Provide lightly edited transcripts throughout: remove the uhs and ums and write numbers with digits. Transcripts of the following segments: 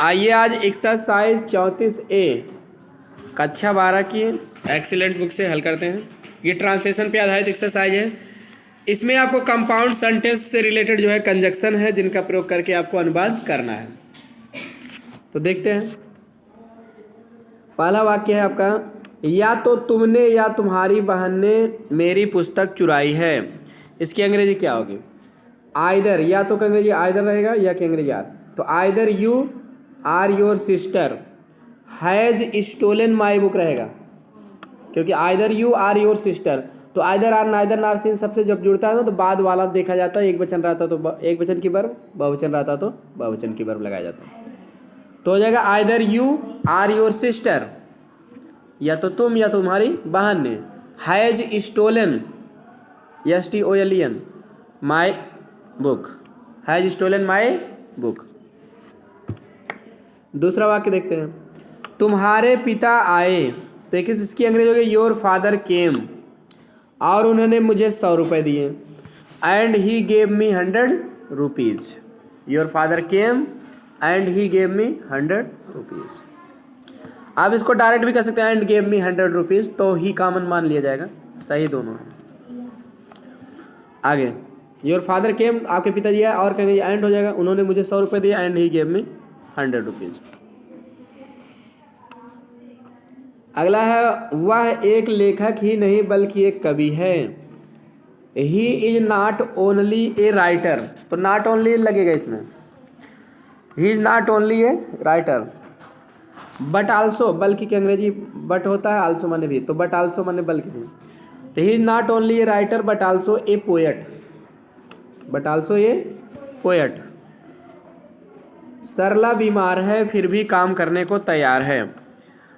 आइए आज exercise 34A कक्षा 12 की एक्सीलेंट बुक से हल करते हैं। ये ट्रांसलेशन पे आधारित एक्सरसाइज है। इसमें आपको कंपाउंड सेंटेंस से रिलेटेड जो है कंजक्शन है जिनका प्रयोग करके आपको अनुवाद करना है। तो देखते हैं। पहला वाक्य है आपका, या तो तुमने या तुम्हारी बहन ने मेरी पुस्तक चुराई है। इसकी अंग्रेजी क्या होगी? आइदर, या तो का अंग्रेजी आइदर रहेगा या कि अंग्रेजी आर। तो either you or your sister has stolen my book रहेगा, क्योंकि either you or your sister. तो आइदर आर नाइदर नार सीन सबसे जब जुड़ता है ना तो बाद वाला देखा जाता है। एक वचन रहता तो एक वचन की वर्ब, बहुवचन रहता तो बहुवचन की वर्ब लगाया जाता है। तो हो जाएगा either you or your sister, या तो तुम या तुम्हारी बहन ने has stolen STOLEN my book, has stolen my book. दूसरा वाक्य देखते हैं, तुम्हारे पिता आए। देखिए इसकी अंग्रेजी हो गई योर फादर केम, और उन्होंने मुझे 100 रुपये दिए। And he gave me 100 rupees. Your father came and he gave me 100 rupees. आप इसको डायरेक्ट भी कर सकते हैं, एंड गेव मी 100 रुपीज़, तो ही कॉमन मान लिया जाएगा। सही दोनों है। आगे योर फादर केम आपके पिताजी है, और कहेंगे एंड हो जाएगा, उन्होंने मुझे 100 रुपये दिए, and he gave me 100 rupees. अगला है, वह एक लेखक ही नहीं बल्कि एक कवि है। ही is not only a writer. तो नॉट ओनली लगेगा इसमें। ही is not only a writer but also, बल्कि की अंग्रेजी बट होता है, आल्सो माने भी, तो बट आल्सो माने बल्कि भी। तो he is not only a writer but also a poet, but also a poet. Sarla बीमार है फिर भी काम करने को तैयार है।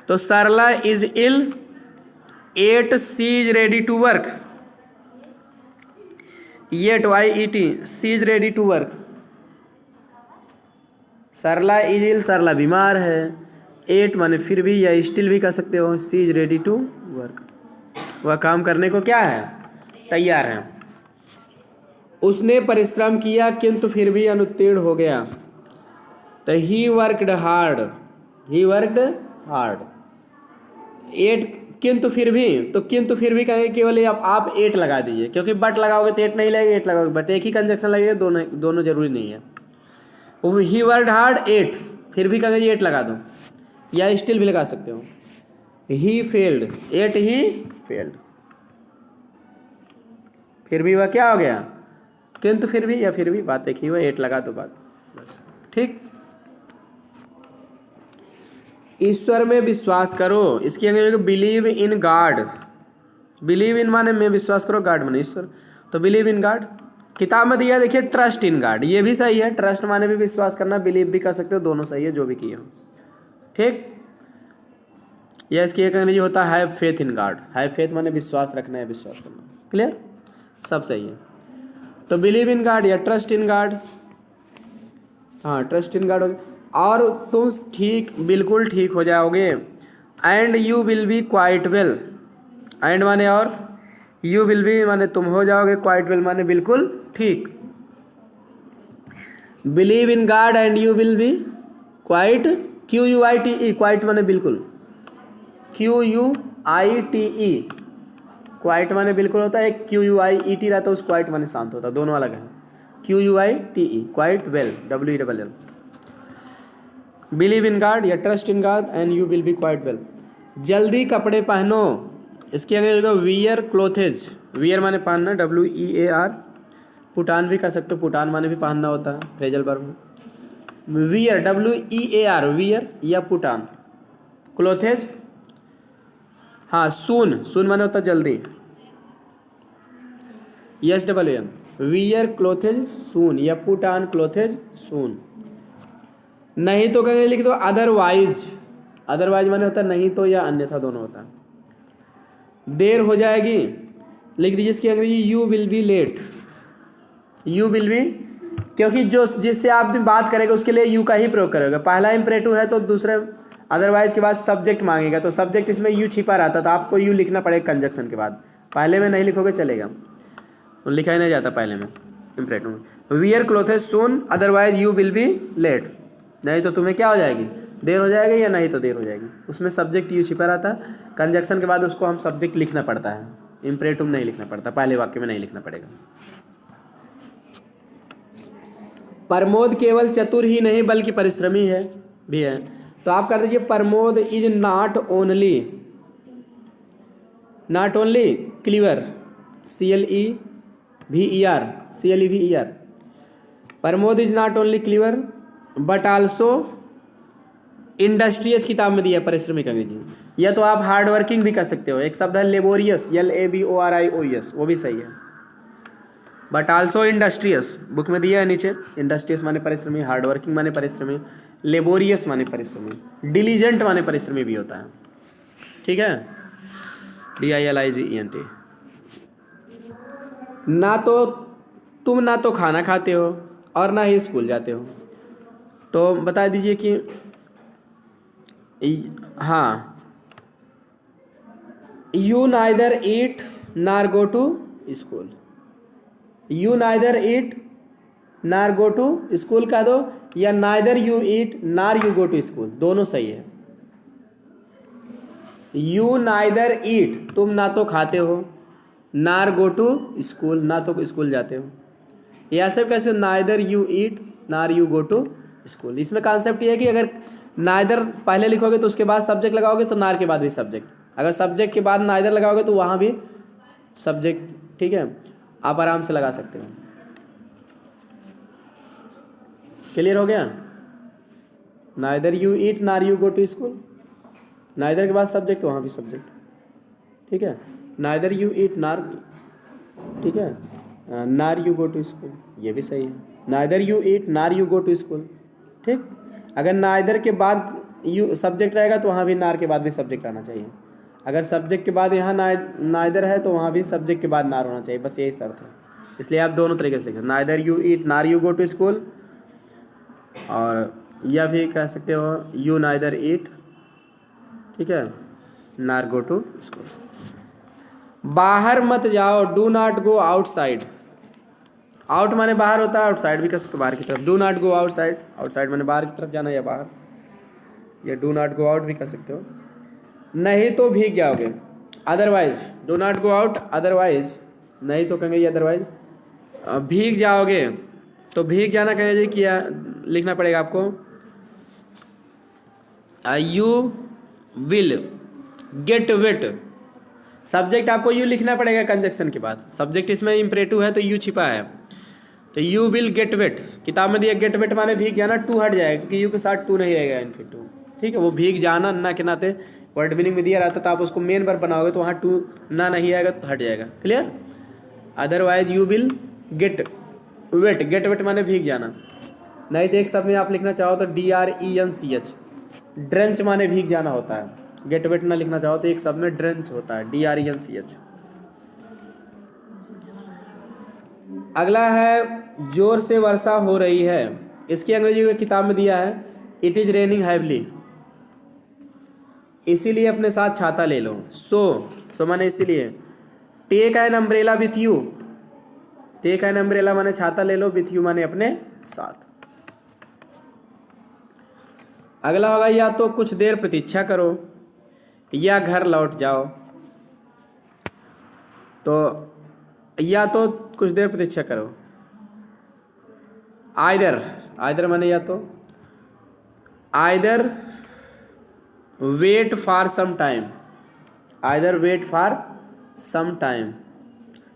तो Sarla is ill yet she is ready to work. Yet YET she is ready to work. Sarla is ill, Sarla बीमार है। एट माने फिर भी या स्टिल भी कह सकते हो। सी इज रेडी टू वर्क, वह काम करने को क्या है? तैयार है। उसने परिश्रम किया किंतु फिर भी अनुत्तीर्ण हो गया। तो he worked hard, he worked hard. Yet किंतु फिर भी, तो किंतु फिर भी कहेंगे केवल आप एट लगा दीजिए, क्योंकि बट लगाओगे तो एट नहीं लगेगा, एट लगाओगे बट, एक ही कंजक्शन लगेगा, दोनों जरूरी नहीं है। ही वर्कड हार्ड एट, फिर भी कहेंगे एट लगा दो, या स्टिल भी लगा सकते हो। He failed eight, he failed, फिर भी वह क्या हो गया? किंतु फिर भी या फिर भी, बात एक ही हुआ, एट लगा दो बात, बस ठीक। ईश्वर में विश्वास करो। इसकी अंग्रेजी believe in God. Believe in माने में विश्वास करो, गॉड माने ईश्वर, तो बिलीव इन गॉड। किताब में दिया देखिए ट्रस्ट इन गॉड, ये भी सही है। ट्रस्ट माने भी विश्वास करना, बिलीव भी कर सकते हो, दोनों सही है जो भी किए हो, ठीक। या इसकी एक अंग्रेजी होता है have faith in God. Have faith माने विश्वास रखना है, विश्वास करना, क्लियर, सब सही है। तो बिलीव इन गॉड या ट्रस्ट इन गॉड, हाँ ट्रस्ट इन गॉड हो गया। और तुम ठीक, बिल्कुल ठीक हो जाओगे। And you will be quite well. And माने और, यू विल बी माने तुम हो जाओगे, क्वाइट वेल माने बिल्कुल ठीक। Believe in God and you will be quite, QUITE, quite माने बिल्कुल, QUITE, क्वाइट माने बिल्कुल होता है। एक QUIET रहता है, उस क्वाइट माने शांत होता है, दोनों अलग है। QUITE quite well, WELL। Believe in God या trust in God and you will be quite well. जल्दी कपड़े पहनो। इसकी अंग्रेजी वियर क्लोथेज। वियर माने पहनना, WEAR। पुटान भी कह सकते हो, पुटान माने भी पहनना होता है, phrasal verb. Wear WEAR, wear या पुटान। क्लोथेज, हाँ सून, सून माने होता जल्दी, SAAN। वियर क्लोथेज सून या पुटान क्लोथेज सून। नहीं तो कहेंगे लिख दो अदरवाइज। अदरवाइज माने होता है नहीं तो या अन्यथा, दोनों होता है। देर हो जाएगी, लिख दीजिए इसकी Angrezi you will be late. You will be, क्योंकि जो जिससे आप बात करेंगे उसके लिए यू का ही प्रयोग करेगा। पहला इंपरेटिव है तो दूसरे अदरवाइज के बाद सब्जेक्ट मांगेगा, तो सब्जेक्ट इसमें यू छिपा रहता था, आपको यू लिखना पड़ेगा कंजक्शन के बाद। पहले में नहीं लिखोगे चलेगा, लिखा ही नहीं जाता पहले में इंपरेटिव में। Wear clothes soon otherwise you will be late, नहीं तो तुम्हें क्या हो जाएगी, देर हो जाएगी, या नहीं तो देर हो जाएगी। उसमें सब्जेक्ट यू छिपा रहता है, कंजक्शन के बाद उसको हम सब्जेक्ट लिखना पड़ता है, इम्परेटिव नहीं लिखना पड़ता, पहले वाक्य में नहीं लिखना पड़ेगा। प्रमोद केवल चतुर ही नहीं बल्कि परिश्रमी है भी है, तो आप कर दीजिए Pramod is not only clever, CLEVER, Pramod is not only clever but also industrious, किताब में दिया परिश्रमी का अंग्रेजी, या तो आप हार्ड वर्किंग भी कर सकते हो। एक शब्द है लेबोरियस, LABORIOUS, वो भी सही है, बट आल्सो इंडस्ट्रियस बुक में दिया है नीचे। इंडस्ट्रियस माने परिश्रमी, हार्ड वर्किंग माने परिश्रमी, लेबोरियस माने परिश्रमी, डिलीजेंट माने परिश्रमी भी होता है, ठीक है, DILIGENT। तुम ना तो खाना खाते हो और ना ही स्कूल जाते हो, तो बता दीजिए कि हाँ, you neither eat nor go to school, you neither eat nor go to school का दो, या neither you eat nor you go to school, दोनों सही है। यू नाइदर ईट, तुम ना तो खाते हो, नार गो टू स्कूल, ना तो स्कूल जाते हो, या सिर्फ कैसे neither you eat nor you go to school. इसमें कॉन्सेप्ट ये है कि अगर नाइदर पहले लिखोगे तो उसके बाद सब्जेक्ट लगाओगे तो नार के बाद भी सब्जेक्ट, अगर सब्जेक्ट के बाद नाइदर लगाओगे तो वहाँ भी सब्जेक्ट, ठीक है, आप आराम से लगा सकते हो। क्लियर हो गया? Neither you eat nor you go to school, neither के बाद सब्जेक्ट तो वहाँ भी सब्जेक्ट, ठीक है, नाइदर यू ईट नार, ठीक है, नार यू गो टू स्कूल, ये भी सही है, neither you eat nor you go to school, ठीक। अगर नाइदर के बाद यू सब्जेक्ट रहेगा तो वहाँ भी नार के बाद भी सब्जेक्ट आना चाहिए, अगर सब्जेक्ट के बाद यहाँ नाइदर है तो वहाँ भी सब्जेक्ट के बाद नार होना चाहिए, बस यही शर्त है। इसलिए आप दोनों तरीके से लिखें, neither you eat nor you go to school, और या भी कह सकते हो यू नाइदर ईट, ठीक है, नार गो टू स्कूल। बाहर मत जाओ, do not go outside, out माने बाहर होता है, आउटसाइड भी कह सकते हो बाहर की तरफ, do not go outside, outside माने बाहर की तरफ जाना या बाहर, या डू नॉट गो आउट भी कह सकते हो। नहीं तो भीग जाओगे, otherwise, do not go out otherwise, नहीं तो कहेंगे अदरवाइज, भीग जाओगे, तो भीग जाना कहेंगे क्या लिखना पड़ेगा आपको, you will get wet, subject आपको यू लिखना पड़ेगा कंजक्शन के बाद, सब्जेक्ट इसमें इम्परेटिव है तो यू छिपा है, तो यू विल गेट वेट, किताब में दिया गेट वेट माने भीग जाना, टू हट जाएगा क्योंकि यू के साथ टू नहीं रहेगा इन्फिनिटिव, ठीक है, वो भीग जाना ना के नाते वर्ड मीनिंग में दिया रहता, तो आप उसको मेन वर्ब बनाओगे तो वहाँ टू ना नहीं आएगा तो हट जाएगा, clear. Otherwise you will get wet, get wet माने भीग जाना, नहीं तो एक शब्द में आप लिखना चाहो तो DRENCH, ड्रेंच माने भीग जाना होता है, गेट वेट ना लिखना चाहो तो एक शब्द में ड्रेंच होता है, DRENCH। अगला है जोर से वर्षा हो रही है, इसकी अंग्रेजी में किताब में दिया है इट इज रेनिंग हैवली, इसीलिए अपने साथ छाता ले लो, सो माने इसीलिए, take an umbrella with you, take an umbrella माने छाता ले लो, विथ यू माने अपने साथ। अगला होगा या तो कुछ देर प्रतीक्षा करो या घर लौट जाओ, तो या तो कुछ देर प्रतीक्षा करो, आइदर माने या तो, either wait for some time, either wait for some time,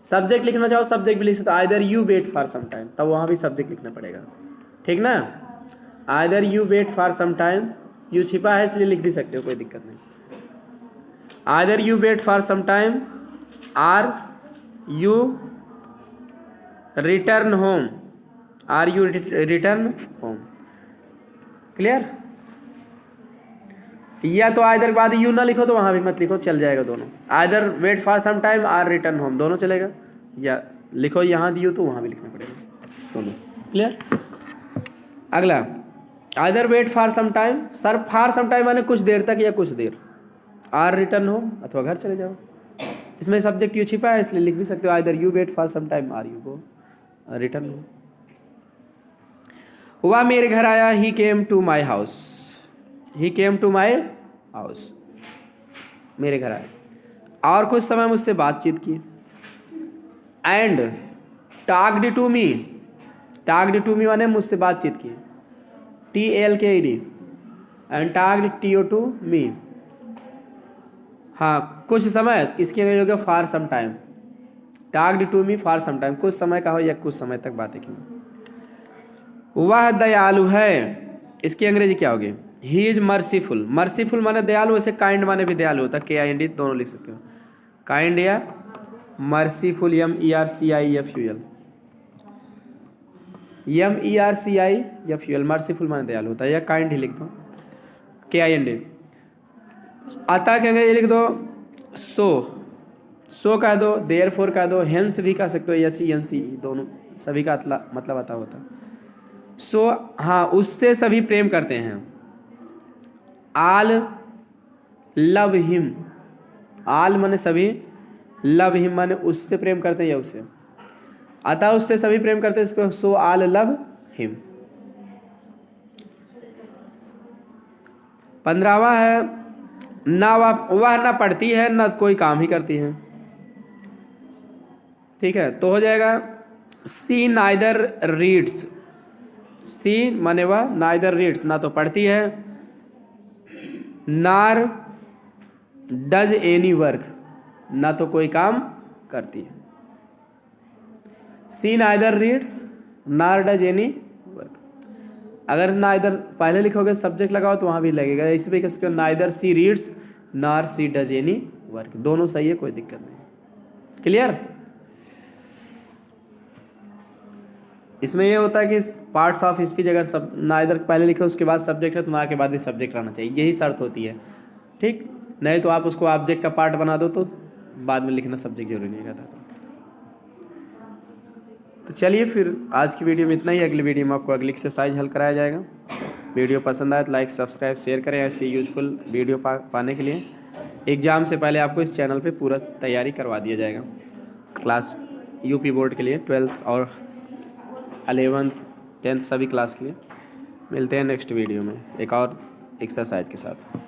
subject लिखना चाहो सब्जेक्ट भी लिख सकते हो, either you wait for some time, तब वहाँ भी सब्जेक्ट लिखना पड़ेगा, ठीक ना, either you wait for some time, you छिपा है इसलिए लिख भी सकते हो, कोई दिक्कत नहीं, either you wait for some time or you return home, or you return home, clear. या तो आइदर बाद यू ना लिखो तो वहाँ भी मत लिखो, चल जाएगा दोनों, either wait for some time or return home दोनों चलेगा, या लिखो यहाँ दियो तो वहाँ भी लिखना पड़ेगा, दोनों, क्लियर। अगला either wait for some time, sir for some time माने कुछ देर तक या कुछ देर, आर रिटर्न होम अथवा घर चले जाओ, इसमें सब्जेक्ट यू छिपा है इसलिए लिख भी सकते हो either you wait for some time or you go return home. वह मेरे घर आया, he came to my house, he came to my house, मेरे घर आया और कुछ समय मुझसे बातचीत की। And talked to me, talked to me माने मुझसे बातचीत की, TALKED, and talked TO to me, हाँ कुछ समय, इसके लिए हो गया for some time, talked to me for some time, कुछ समय का हो या कुछ समय तक बातें की। वह दयालु है, इसकी अंग्रेजी क्या होगी? ही इज मर्सीफुल, मर्सीफुल माने दयालु, वैसे काइंड माने भी दयालु होता है, KIND दोनों लिख सकते हो, काइंड या मर्सीफुल, MERCIFUL, MERCIFUL, मर्सीफुल माने दयालु होता है, या काइंड ही लिख दो, KIND। अतः के अंग्रेजी लिख दो सो कह दो, देयरफॉर कह दो, हेंस भी कह सकते हो, HENCE दोनों, सभी का मतलब आता होता है। सो हाँ, उससे सभी प्रेम करते हैं, आल लव हिम, आल माने सभी, लव हिम माने उससे प्रेम करते हैं या उसे, अतः उससे सभी प्रेम करते हैं, इसको सो आल लव हिम। 15वां है, ना वह ना पढ़ती है ना कोई काम ही करती है, ठीक है, तो हो जाएगा सी नाइदर रीड्स, सी माने वह, नाइदर रीड्स ना तो पढ़ती है, नार डज एनी वर्क, ना तो कोई काम करती है। सी नाइदर रीड्स नार डज एनी वर्क, अगर नाइदर पहले लिखोगे सब्जेक्ट लगाओ तो वहाँ भी लगेगा, इसी पे कह सकते हो नाइदर सी रीड्स नार सी डज एनी वर्क, दोनों सही है, कोई दिक्कत नहीं। क्लियर? इसमें ये होता है कि पार्ट्स ऑफ स्पीच अगर सब नाइदर पहले लिखे उसके बाद सब्जेक्ट है तो ना के बाद भी सब्जेक्ट रहना चाहिए, यही शर्त होती है, ठीक, नहीं तो आप उसको ऑब्जेक्ट का पार्ट बना दो तो बाद में लिखना सब्जेक्ट जरूरी नहीं रहता। तो चलिए फिर आज की वीडियो में इतना ही, अगली वीडियो में आपको अगली एक्सरसाइज हल कराया जाएगा। वीडियो पसंद आए तो लाइक सब्सक्राइब शेयर करें, ऐसे यूजफुल वीडियो पाने के लिए। एग्ज़ाम से पहले आपको इस चैनल पे पूरा तैयारी करवा दिया जाएगा, क्लास UP बोर्ड के लिए, 12th और 11th 10th सभी क्लास के लिए। मिलते हैं नेक्स्ट वीडियो में एक और एक्सरसाइज के साथ।